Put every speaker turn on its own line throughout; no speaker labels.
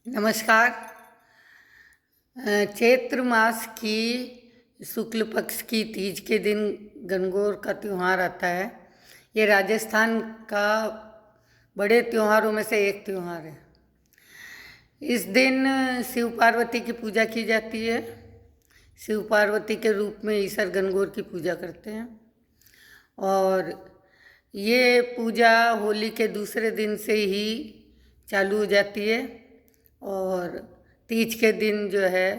नमस्कार। चैत्र मास की शुक्ल पक्ष की तीज के दिन गणगौर का त्यौहार आता है। ये राजस्थान का बड़े त्योहारों में से एक त्यौहार है। इस दिन शिव पार्वती की पूजा की जाती है। शिव पार्वती के रूप में ईश्वर गणगौर की पूजा करते हैं और ये पूजा होली के दूसरे दिन से ही चालू हो जाती है और तीज के दिन जो है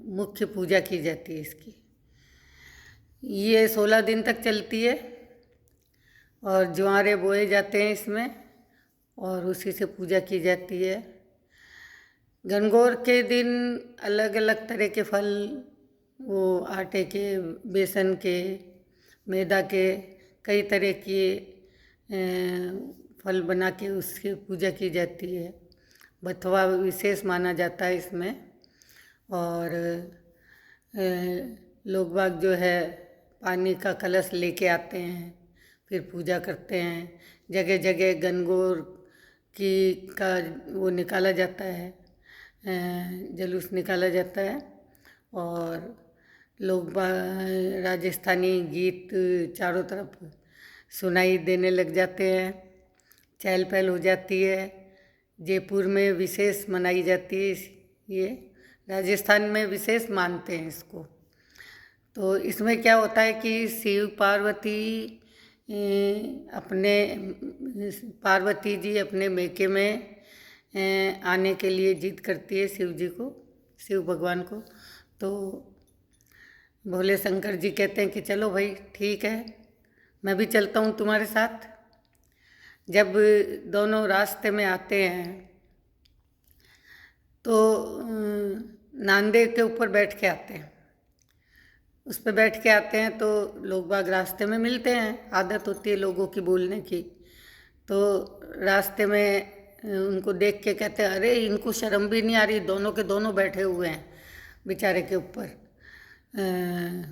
मुख्य पूजा की जाती है इसकी। ये 16 दिन तक चलती है और ज्वारे बोए जाते हैं इसमें और उसी से पूजा की जाती है। गणगौर के दिन अलग अलग तरह के फल, वो आटे के, बेसन के, मैदा के, कई तरह के फल बना के उसकी पूजा की जाती है। बथवा विशेष माना जाता है इसमें और लोग बाग जो है पानी का कलश लेके आते हैं, फिर पूजा करते हैं। जगह जगह गणगौर की का वो निकाला जाता है, जुलूस निकाला जाता है और लोग राजस्थानी गीत चारों तरफ सुनाई देने लग जाते हैं। चहल पहल हो जाती है। जयपुर में विशेष मनाई जाती है ये, राजस्थान में विशेष मानते हैं इसको। तो इसमें क्या होता है कि शिव पार्वती अपने पार्वती जी अपने मैके में आने के लिए जिद करती है शिव जी को, शिव भगवान को। तो भोले शंकर जी कहते हैं कि चलो भाई ठीक है, मैं भी चलता हूँ तुम्हारे साथ। जब दोनों रास्ते में आते हैं तो नांदे के ऊपर बैठ के आते हैं। उस पर बैठ के आते हैं तो लोग बाग रास्ते में मिलते हैं, आदत होती है लोगों की बोलने की। तो रास्ते में उनको देख के कहते हैं, अरे इनको शर्म भी नहीं आ रही, दोनों के दोनों बैठे हुए हैं बेचारे के ऊपर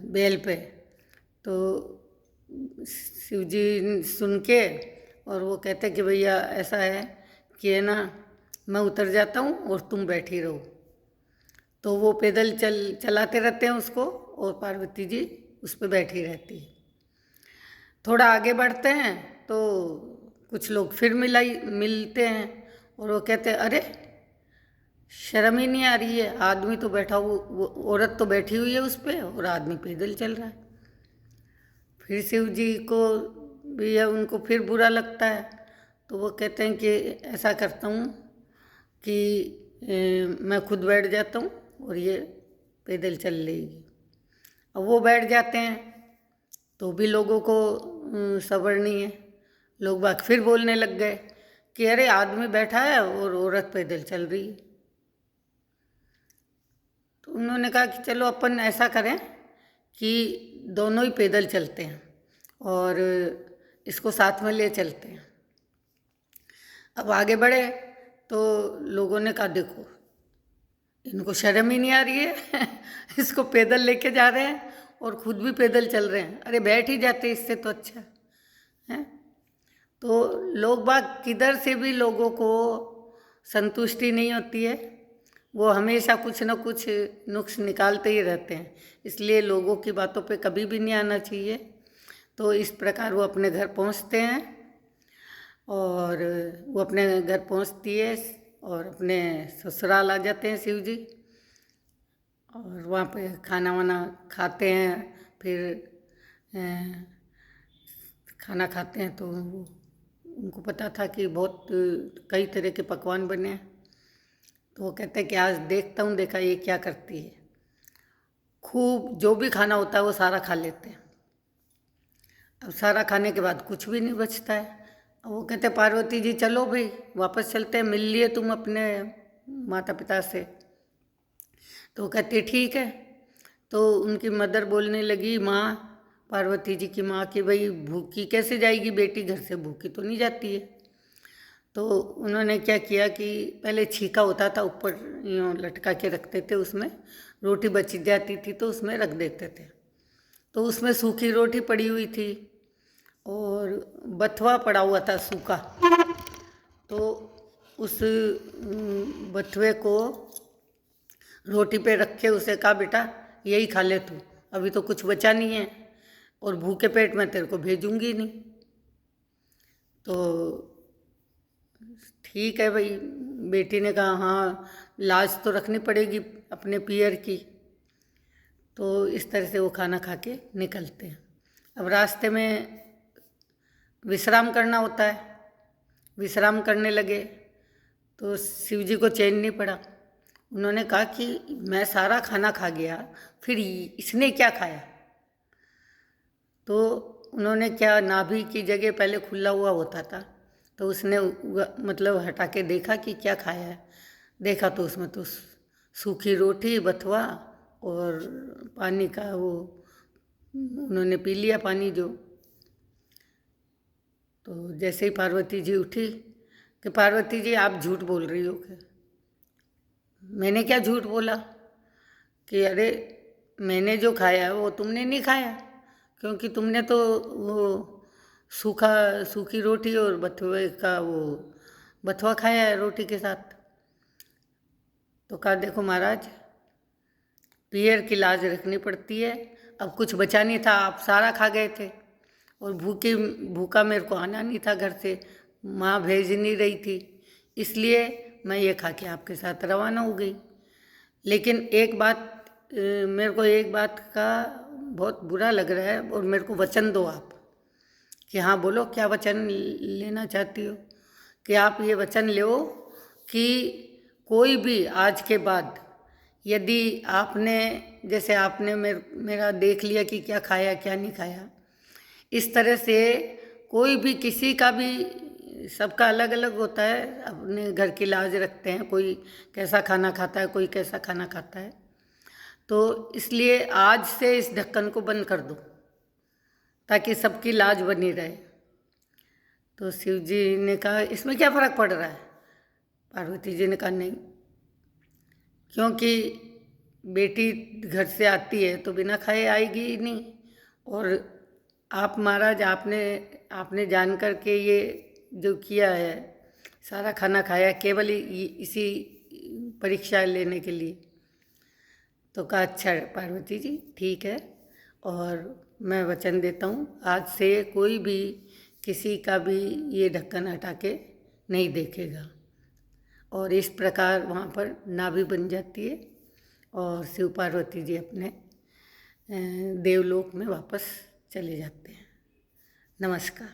बैल पे। तो शिव जी सुन के और वो कहते कि भैया ऐसा है कि है ना, मैं उतर जाता हूँ और तुम बैठी रहो। तो वो पैदल चलाते रहते हैं उसको और पार्वती जी उस पर बैठी रहती है। थोड़ा आगे बढ़ते हैं तो कुछ लोग फिर मिलते हैं और वो कहते हैं, अरे शर्म ही नहीं आ रही है, आदमी तो बैठा वो औरत तो बैठी हुई है उस पर और आदमी पैदल चल रहा है। फिर शिव जी को भी उनको फिर बुरा लगता है। तो वो कहते हैं कि ऐसा करता हूँ कि मैं खुद बैठ जाता हूँ और ये पैदल चल लेगी। अब वो बैठ जाते हैं तो भी लोगों को सब्र नहीं है। लोग बाग फिर बोलने लग गए कि अरे आदमी बैठा है और औरत पैदल चल रही है। तो उन्होंने कहा कि चलो अपन ऐसा करें कि दोनों ही पैदल चलते हैं और इसको साथ में ले चलते हैं। अब आगे बढ़े तो लोगों ने कहा, देखो इनको शर्म ही नहीं आ रही है इसको पैदल लेके जा रहे हैं और खुद भी पैदल चल रहे हैं, अरे बैठ ही जाते इससे तो अच्छा है। तो लोग बाग किधर से भी लोगों को संतुष्टि नहीं होती है, वो हमेशा कुछ न कुछ नुक्स निकालते ही रहते हैं। इसलिए लोगों की बातों पे कभी भी नहीं आना चाहिए। तो इस प्रकार वो अपने घर पहुंचते हैं और वो अपने घर पहुंचती है और अपने ससुराल आ जाते हैं शिव जी और वहाँ पे खाना वाना खाते हैं। फिर खाना खाते हैं तो उनको पता था कि बहुत कई तरह के पकवान बने हैं। तो वो कहते हैं कि आज देखता हूँ, देखा ये क्या करती है। खूब जो भी खाना होता है वो सारा खा लेते हैं। अब सारा खाने के बाद कुछ भी नहीं बचता है। अब वो कहते हैं, पार्वती जी चलो भाई वापस चलते हैं, मिल लिए तुम अपने माता पिता से। तो वो कहते ठीक है। तो उनकी मदर बोलने लगी, माँ, पार्वती जी की माँ, कि भाई भूखी कैसे जाएगी बेटी, घर से भूखी तो नहीं जाती है। तो उन्होंने क्या किया कि पहले छीका होता था ऊपर यूँ लटका के रखते थे, उसमें रोटी बच जाती थी तो उसमें रख देते थे। तो उसमें सूखी रोटी पड़ी हुई थी और बथवा पड़ा हुआ था सूखा। तो उस बथुए को रोटी पे रखे उसे कहा, बेटा यही खा ले तू, अभी तो कुछ बचा नहीं है और भूखे पेट में तेरे को भेजूंगी नहीं। तो ठीक है भाई, बेटी ने कहा हाँ लाज तो रखनी पड़ेगी अपने पियर की। तो इस तरह से वो खाना खा के निकलते हैं। अब रास्ते में विश्राम करना होता है, विश्राम करने लगे तो शिव जी को चैन नहीं पड़ा। उन्होंने कहा कि मैं सारा खाना खा गया, फिर इसने क्या खाया। तो उन्होंने क्या, नाभि की जगह पहले खुला हुआ होता था, तो उसने मतलब हटा के देखा कि क्या खाया है। देखा तो उसमें तो सूखी रोटी, बथुआ और पानी का वो, उन्होंने पी लिया पानी जो। तो जैसे ही पार्वती जी उठी कि पार्वती जी आप झूठ बोल रही हो क्या। मैंने क्या झूठ बोला कि अरे मैंने जो खाया वो तुमने नहीं खाया, क्योंकि तुमने तो वो सूखी रोटी और बथुए का वो बथुआ खाया है रोटी के साथ। तो कहा देखो महाराज, पियर की लाज रखनी पड़ती है, अब कुछ बचा नहीं था, आप सारा खा गए थे और भूखा मेरे को आना नहीं था घर से, माँ भेज नहीं रही थी, इसलिए मैं ये खा के आपके साथ रवाना हो गई। लेकिन एक बात, मेरे को एक बात का बहुत बुरा लग रहा है और मेरे को वचन दो आप कि हाँ बोलो क्या वचन लेना चाहती हो। कि आप ये वचन लो कि कोई भी आज के बाद यदि आपने, जैसे आपने मेरा देख लिया कि क्या खाया क्या नहीं खाया, इस तरह से कोई भी किसी का भी, सबका अलग अलग होता है, अपने घर की लाज रखते हैं, कोई कैसा खाना खाता है, कोई कैसा खाना खाता है। तो इसलिए आज से इस ढक्कन को बंद कर दो ताकि सबकी लाज बनी रहे। तो शिव जी ने कहा इसमें क्या फ़र्क पड़ रहा है। पार्वती जी ने कहा नहीं, क्योंकि बेटी घर से आती है तो बिना खाए आएगी ही नहीं, और आप महाराज आपने जान कर के ये जो किया है, सारा खाना खाया केवल इसी परीक्षा लेने के लिए। तो कहा अच्छा पार्वती जी ठीक है, और मैं वचन देता हूँ आज से कोई भी किसी का भी ये ढक्कन हटा के नहीं देखेगा। और इस प्रकार वहाँ पर नाभि बन जाती है और शिव पार्वती जी अपने देवलोक में वापस चले जाते हैं। नमस्कार।